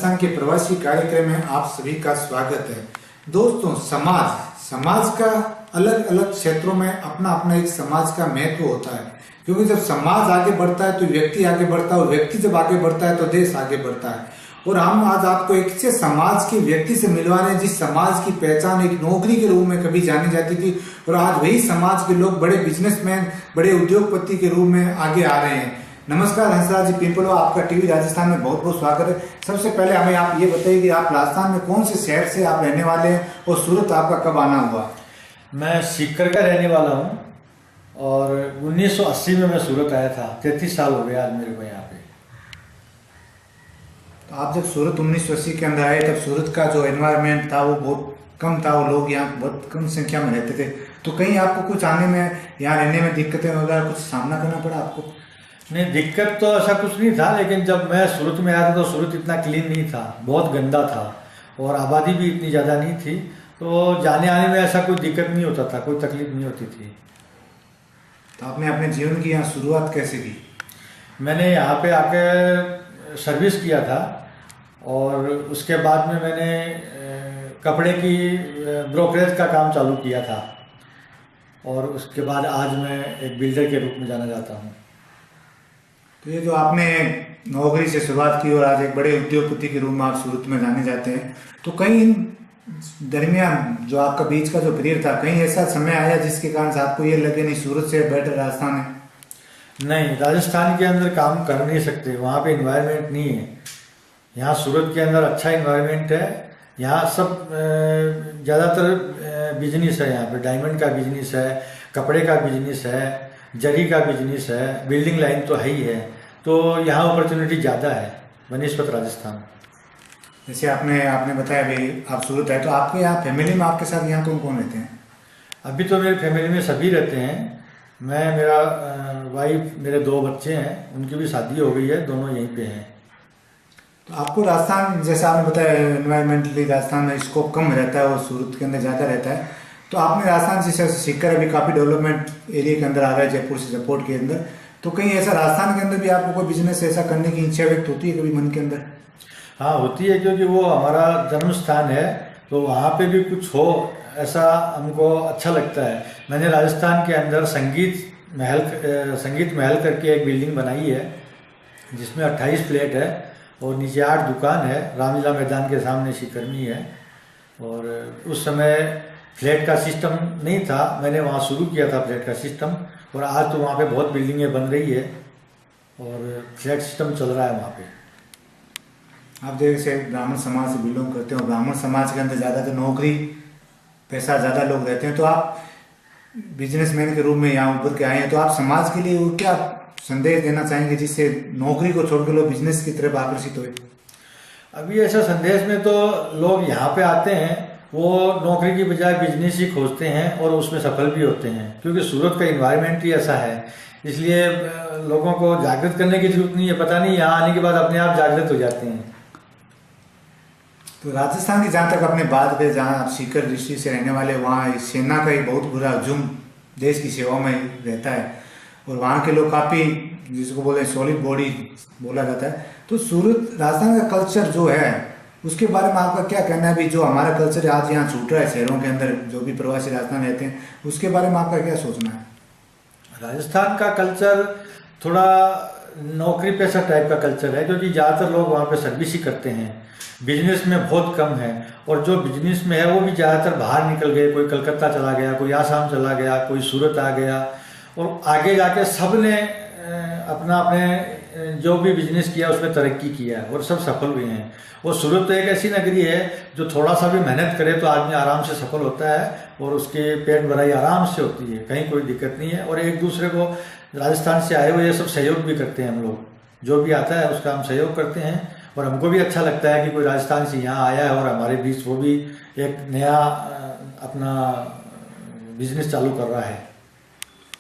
राजस्थान के प्रवासी कार्यक्रम में आप सभी का स्वागत है। दोस्तों, समाज का अलग अलग क्षेत्रों में अपना अपना एक समाज का महत्व होता है, क्योंकि जब समाज आगे बढ़ता है तो व्यक्ति आगे बढ़ता है, और व्यक्ति जब आगे बढ़ता है तो देश आगे बढ़ता है। और हम आज आपको एक से समाज के व्यक्ति से मिलवा रहे हैं जिस समाज की पहचान एक नौकरी के रूप में कभी जानी जाती थी, और आज वही समाज के लोग बड़े बिजनेसमैन, बड़े उद्योगपति के रूप में आगे आ रहे हैं। नमस्कार हंसराज जी पिंपलवा, आपका टीवी राजस्थान में बहुत बहुत स्वागत है। सबसे पहले हमें आप ये बताइए कि आप राजस्थान में कौन से शहर से आप रहने वाले हैं और सूरत आपका कब आना हुआ? मैं सीकर का रहने वाला हूँ और 1980 में मैं सूरत आया था। 33 साल हो गए आज मेरे को यहाँ पे। तो आप जब सूरत 1980 के अंदर आए तब सूरत का जो एनवायरनमेंट था वो बहुत कम था, वो लोग यहाँ बहुत कम संख्या में रहते थे। तो कहीं आपको कुछ आने में, यहाँ रहने में दिक्कतें वगैरह कुछ सामना करना पड़ा आपको? नहीं, दिक्कत तो ऐसा कुछ नहीं था, लेकिन जब मैं सूरत में आया था तो सूरत इतना क्लीन नहीं था, बहुत गंदा था और आबादी भी इतनी ज़्यादा नहीं थी, तो जाने आने में ऐसा कोई दिक्कत नहीं होता था, कोई तकलीफ नहीं होती थी। तो आपने अपने जीवन की यहाँ शुरुआत कैसे की? मैंने यहाँ पे आके सर्विस किया था और उसके बाद में मैंने कपड़े की ब्रोकरेज का काम चालू किया था, और उसके बाद आज मैं एक बिल्डर के रूप में जाना जाता हूँ। तो ये जो आपने नौकरी से शुरुआत की और आज एक बड़े उद्योगपति के रूप में आप सूरत में जाने जाते हैं, तो कहीं इन दरमियान जो आपका बीच का जो पीरियड था, कहीं ऐसा समय आया जिसके कारण से आपको ये लगे नहीं सूरत से बेटर राजस्थान है? नहीं, राजस्थान के अंदर काम कर नहीं सकते, वहाँ पे इन्वायरमेंट नहीं है। यहाँ सूरत के अंदर अच्छा इन्वायरमेंट है। यहाँ सब ज़्यादातर बिजनेस है, यहाँ पे डायमंड का बिजनेस है, कपड़े का बिजनेस है, जरी का बिजनेस है, बिल्डिंग लाइन तो है ही है, तो यहाँ अपॉर्चुनिटी ज़्यादा है बनिस्पत राजस्थान। जैसे आपने बताया भाई आप सूरत है, तो आपके यहाँ फैमिली में आपके साथ यहाँ कौन कौन रहते हैं? अभी तो मेरी फैमिली में सभी रहते हैं। मैं, मेरा वाइफ, मेरे 2 बच्चे हैं, उनकी भी शादी हो गई है, दोनों यहीं पे हैं। तो आपको राजस्थान, जैसे आपने बताया एनवायरमेंटली राजस्थान में स्कोप कम रहता है और सूरत के अंदर ज़्यादा रहता है, तो आपने राजस्थान से सीकर अभी काफ़ी डेवलपमेंट एरिया के अंदर आ रहा है, जयपुर से सपोर्ट के अंदर, तो कहीं ऐसा राजस्थान के अंदर भी आपको कोई बिजनेस ऐसा करने की इच्छा व्यक्त होती है कभी मन के अंदर? हाँ, होती है, क्योंकि वो हमारा जन्म स्थान है, तो वहाँ पे भी कुछ हो ऐसा हमको अच्छा लगता है। मैंने राजस्थान के अंदर संगीत महल करके एक बिल्डिंग बनाई है जिसमें 28 फ्लैट है और नीचे 8 दुकान है। रामलीला मैदान के सामने शिकरनी है, और उस समय फ्लैट का सिस्टम नहीं था, मैंने वहाँ शुरू किया था फ्लैट का सिस्टम, और आज तो वहाँ पे बहुत बिल्डिंगें बन रही है और फ्लैट सिस्टम चल रहा है वहाँ पे। आप जैसे ब्राह्मण समाज से बिलोंग करते हो, ब्राह्मण समाज के अंदर ज़्यादातर नौकरी पैसा ज़्यादा लोग रहते हैं, तो आप बिजनेसमैन के रूप में यहाँ उभर के आए हैं, तो आप समाज के लिए वो क्या संदेश देना चाहेंगे जिससे नौकरी को छोड़ के लोग बिजनेस की तरफ आकर्षित हुए? अभी ऐसा संदेश में तो लोग यहाँ पे आते हैं, वो नौकरी की बजाय बिजनेस ही खोजते हैं और उसमें सफल भी होते हैं, क्योंकि सूरत का इन्वायरमेंट ही ऐसा है। इसलिए लोगों को जागृत करने की जरूरत नहीं है, पता नहीं यहाँ आने के बाद अपने आप जागृत हो जाते हैं। तो राजस्थान की जहाँ तक अपने बात करें, जहाँ आप सीकर डिस्ट्रिक्ट से रहने वाले, वहाँ सेना का ही बहुत बुरा हजूम देश की सेवा में रहता है, और वहाँ के लोग काफ़ी, जिसको बोले सॉलिड बॉडी बोला जाता है। तो सूरत राजस्थान का कल्चर जो है उसके बारे में आपका क्या कहना है? अभी जो हमारा कल्चर आज यहाँ छूट रहा है शहरों के अंदर, जो भी प्रवासी राजस्थान रहते हैं, उसके बारे में आपका क्या सोचना है? राजस्थान का कल्चर थोड़ा नौकरी पेशा टाइप का कल्चर है, क्योंकि ज़्यादातर लोग वहाँ पे सर्विस ही करते हैं, बिजनेस में बहुत कम है, और जो बिजनेस में है वो भी ज़्यादातर बाहर निकल गए, कोई कलकत्ता चला गया, कोई आसाम चला गया, कोई सूरत आ गया, और आगे जाके सब ने अपना अपने जो भी बिजनेस किया उसमें तरक्की किया है और सब सफल हुए हैं। और सूरत तो एक ऐसी नगरी है जो थोड़ा सा भी मेहनत करे तो आदमी आराम से सफल होता है और उसके पेट भराई आराम से होती है, कहीं कोई दिक्कत नहीं है। और एक दूसरे को, राजस्थान से आए हुए ये सब सहयोग भी करते हैं, हम लोग जो भी आता है उसका हम सहयोग करते हैं, और हमको भी अच्छा लगता है कि कोई राजस्थान से यहाँ आया है और हमारे बीच वो भी एक नया अपना बिजनेस चालू कर रहा है।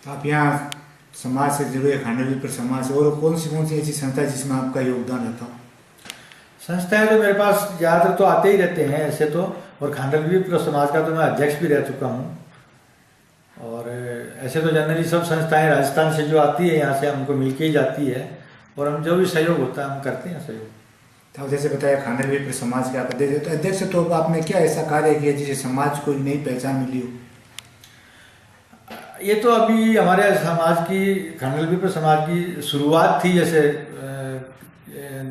आप यहाँ समाज से जुड़े, खांडवी पर समाज से, और कौन सी ऐसी संस्था है जिसमें आपका योगदान रहता है? संस्थाएं तो मेरे पास ज़्यादातर तो आते ही रहते हैं ऐसे तो, और खांडवी पर समाज का तो मैं अध्यक्ष भी रह चुका हूँ, और ऐसे तो जनरली सब संस्थाएं राजस्थान से जो आती है यहाँ से हमको मिल के ही जाती है, और हम जो भी सहयोग होता है हम करते हैं सहयोग। तो जैसे बताया खानलवीर समाज के आप अध्यक्ष, तो अध्यक्ष तो आपने क्या ऐसा कार्य किया जिसे समाज को नई पहचान मिली हो? ये तो अभी हमारे समाज की, खानलवीर समाज की शुरुआत थी। जैसे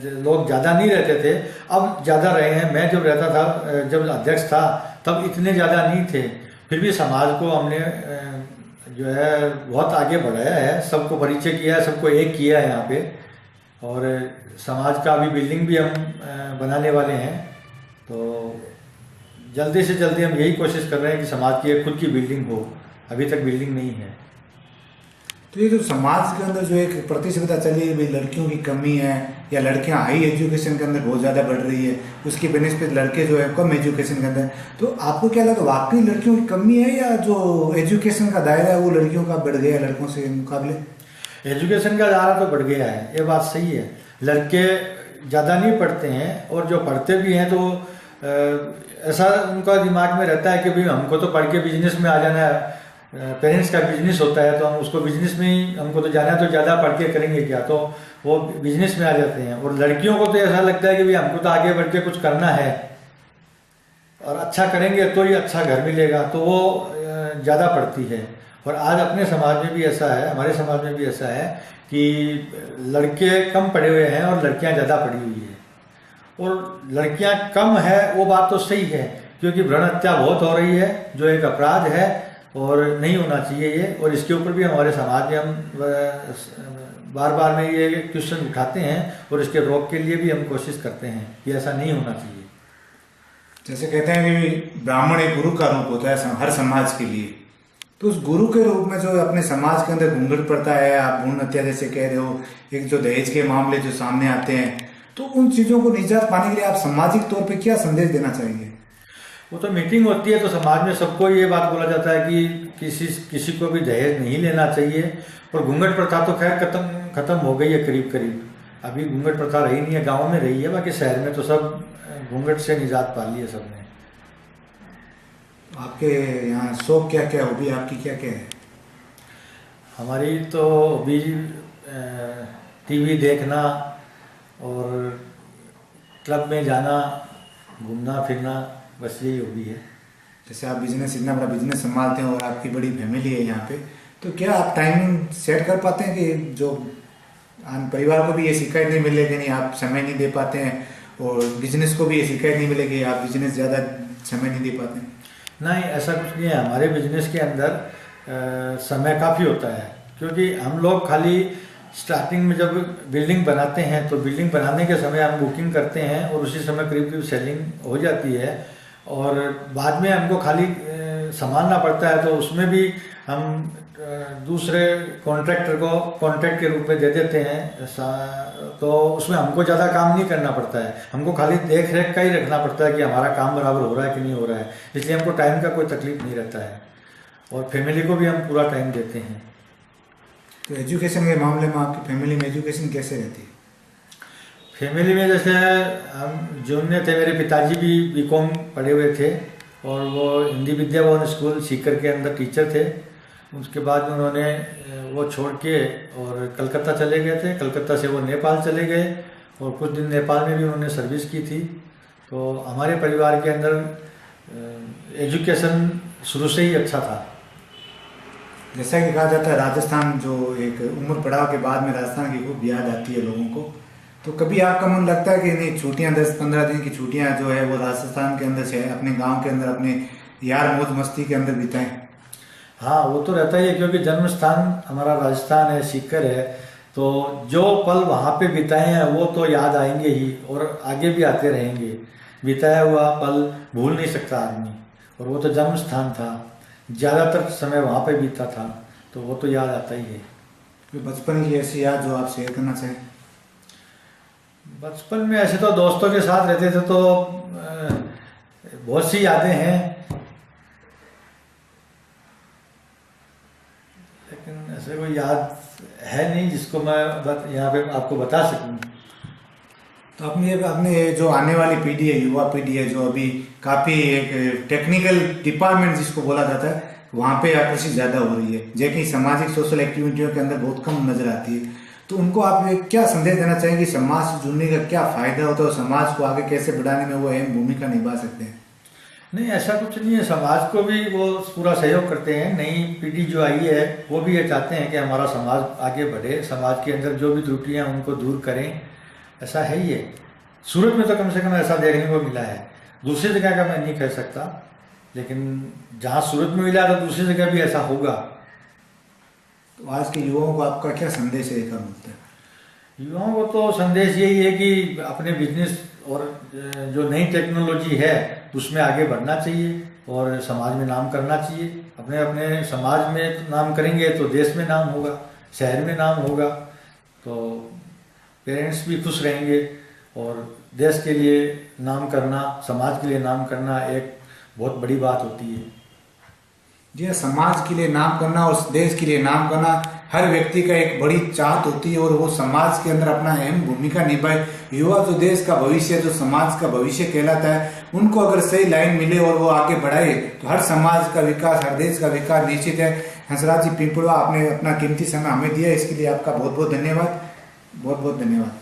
लोग ज़्यादा नहीं रहते थे, अब ज़्यादा रहे हैं। मैं जब रहता था, जब अध्यक्ष था, तब इतने ज़्यादा नहीं थे। फिर भी समाज को हमने जो है बहुत आगे बढ़ाया है, सबको परिचय किया है, सबको एक किया है यहाँ पे। और समाज का अभी बिल्डिंग भी हम बनाने वाले हैं, तो जल्दी से जल्दी हम यही कोशिश कर रहे हैं कि समाज की एक खुद की बिल्डिंग हो। अभी तक बिल्डिंग नहीं है। तो ये जो समाज के अंदर जो एक प्रतिस्पर्धा चली है, भाई लड़कियों की कमी है या लड़कियां हाई एजुकेशन के अंदर बहुत ज़्यादा बढ़ रही है, उसकी बेनिस्पिट लड़के जो है कम एजुकेशन के अंदर, तो आपको क्या लगता है वाकई लड़कियों की कमी है या जो एजुकेशन का दायरा है वो लड़कियों का बढ़ गया है लड़कों से मुकाबले? एजुकेशन का दायरा तो बढ़ गया है, ये बात सही है। लड़के ज़्यादा नहीं पढ़ते हैं, और जो पढ़ते भी हैं तो ऐसा उनका दिमाग में रहता है कि भाई हमको तो पढ़ के बिजनेस में आ जाना है। पेरेंट्स का बिजनेस होता है तो हम उसको बिजनेस में ही, हमको तो जाना है तो ज़्यादा पढ़ के करेंगे क्या, तो वो बिजनेस में आ जाते हैं। और लड़कियों को तो ऐसा लगता है कि भाई हमको तो आगे बढ़ के कुछ करना है, और अच्छा करेंगे तो ही अच्छा घर मिलेगा, तो वो ज़्यादा पढ़ती है। और आज अपने समाज में भी ऐसा है, हमारे समाज में भी ऐसा है कि लड़के कम पढ़े हुए हैं और लड़कियां ज़्यादा पढ़ी हुई है। और लड़कियां कम है वो बात तो सही है, क्योंकि भ्रूण हत्या बहुत हो रही है, जो एक अपराध है और नहीं होना चाहिए ये। और इसके ऊपर भी हमारे समाज में हम बार बार में ये क्वेश्चन उठाते हैं, और इसके रोक के लिए भी हम कोशिश करते हैं कि ऐसा नहीं होना चाहिए। जैसे कहते हैं कि ब्राह्मण एक गुरु का रूप होता है हर समाज के लिए, तो उस गुरु के रूप में जो अपने समाज के अंदर घूंघट पड़ता है, आप भ्रूण हत्या जैसे कह रहे हो, एक जो दहेज के मामले जो सामने आते हैं, तो उन चीज़ों को निजात पाने के लिए आप सामाजिक तौर पे क्या संदेश देना चाहेंगे? वो तो मीटिंग होती है तो समाज में सबको ये बात बोला जाता है कि किसी को भी दहेज नहीं लेना चाहिए। और घूंघट प्रथा तो खैर खत्म हो गई है करीब करीब। अभी घूंघट प्रथा रही नहीं है, गाँव में रही है, बाकी शहर में तो सब घूंघट से निजात पा ली है सबने। आपके यहाँ शौक क्या क्या, हॉबी आपकी क्या क्या है? हमारी तो हॉबी टीवी देखना और क्लब में जाना, घूमना फिरना, बस यही हॉबी है। जैसे आप बिजनेस, इतना बड़ा बिजनेस संभालते हैं और आपकी बड़ी फैमिली है यहाँ पे, तो क्या आप टाइमिंग सेट कर पाते हैं कि जो परिवार को भी ये शिकायत नहीं मिले कि नहीं आप समय नहीं दे पाते हैं, और बिजनेस को भी ये शिकायत नहीं मिले कि आप बिजनेस ज़्यादा समय नहीं दे पाते हैं? नहीं, ऐसा कुछ नहीं है। हमारे बिजनेस के अंदर समय काफ़ी होता है, क्योंकि हम लोग खाली स्टार्टिंग में जब बिल्डिंग बनाते हैं तो बिल्डिंग बनाने के समय हम बुकिंग करते हैं और उसी समय करीब करीब सेलिंग हो जाती है। और बाद में हमको खाली संभालना पड़ता है, तो उसमें भी हम दूसरे कॉन्ट्रैक्टर को कॉन्ट्रैक्ट के रूप में दे देते हैं, तो उसमें हमको ज़्यादा काम नहीं करना पड़ता है। हमको खाली देख रेख का ही रखना पड़ता है कि हमारा काम बराबर हो रहा है कि नहीं हो रहा है, इसलिए हमको टाइम का कोई तकलीफ नहीं रहता है। और फैमिली को भी हम पूरा टाइम देते हैं। तो एजुकेशन के मामले में आपकी फैमिली में एजुकेशन कैसे रहती है? फैमिली में जैसे हम जूनियर थे, मेरे पिताजी भी बीकॉम पढ़े हुए थे और वो हिंदी विद्या भवन स्कूल सीकर के अंदर टीचर थे। उसके बाद में उन्होंने वो छोड़ के और कलकत्ता चले गए थे। कलकत्ता से वो नेपाल चले गए और कुछ दिन नेपाल में भी उन्होंने सर्विस की थी। तो हमारे परिवार के अंदर एजुकेशन शुरू से ही अच्छा था। जैसा कि कहा जाता है राजस्थान जो एक उम्र पड़ाव के बाद में राजस्थान की खूब याद आती है लोगों को, तो कभी आपका मन लगता है कि नहीं छुट्टियां 10-15 दिन की छुट्टियां जो है वो राजस्थान के अंदर से अपने गांव के अंदर अपने यार मौज मस्ती के अंदर बिताएं? हाँ, वो तो रहता ही है, क्योंकि जन्म स्थान हमारा राजस्थान है, सीकर है, तो जो पल वहाँ पे बिताए हैं वो तो याद आएंगे ही और आगे भी आते रहेंगे। बिताया हुआ पल भूल नहीं सकता आदमी, और वो तो जन्म स्थान था, ज़्यादातर समय वहाँ पे बीता था, तो वो तो याद आता ही है। बचपन की ऐसी याद जो आप शेयर करना चाहें? बचपन में ऐसे तो दोस्तों के साथ रहते थे तो बहुत सी यादें हैं, लेकिन ऐसे कोई याद है नहीं जिसको मैं यहाँ पे आपको बता सकूं। तो अपने जो आने वाली पीढ़ी है, युवा पीढ़ी है, जो अभी काफ़ी एक टेक्निकल डिपार्टमेंट जिसको बोला जाता है, वहाँ पे आकर्षित ज़्यादा हो रही है, जो कि सामाजिक सोशल एक्टिविटियों के अंदर बहुत कम नजर आती है। तो उनको आप ये क्या संदेश देना चाहेंगे कि समाज से जुड़ने का क्या फायदा होता है और समाज को आगे कैसे बढ़ाने में वो अहम भूमिका निभा सकते हैं? नहीं, ऐसा कुछ नहीं है। समाज को भी वो पूरा सहयोग करते हैं। नई पीढ़ी जो आई है वो भी ये चाहते हैं कि हमारा समाज आगे बढ़े, समाज के अंदर जो भी त्रुटियां उनको दूर करें। ऐसा है ही है। सूरत में तो कम से कम ऐसा देखने को मिला है। दूसरी जगह का मैं नहीं कह सकता, लेकिन जहाँ सूरत में मिला तो दूसरी जगह भी ऐसा होगा। तो आज के युवाओं को आपका क्या संदेश है एक मिलता है? युवाओं को तो संदेश यही है कि अपने बिजनेस और जो नई टेक्नोलॉजी है उसमें आगे बढ़ना चाहिए और समाज में नाम करना चाहिए। अपने अपने समाज में नाम करेंगे तो देश में नाम होगा, शहर में नाम होगा, तो पेरेंट्स भी खुश रहेंगे। और देश के लिए नाम करना, समाज के लिए नाम करना एक बहुत बड़ी बात होती है। जी हाँ, समाज के लिए नाम करना और देश के लिए नाम करना हर व्यक्ति का एक बड़ी चाहत होती है और वो समाज के अंदर अपना अहम भूमिका निभाए। युवा जो देश का भविष्य, जो समाज का भविष्य कहलाता है, उनको अगर सही लाइन मिले और वो आगे बढ़ाए तो हर समाज का विकास, हर देश का विकास निश्चित है। हंसराज जी पिंपलवा, आपने अपना कीमती समय हमें दिया, इसके लिए आपका बहुत बहुत धन्यवाद। बहुत बहुत धन्यवाद।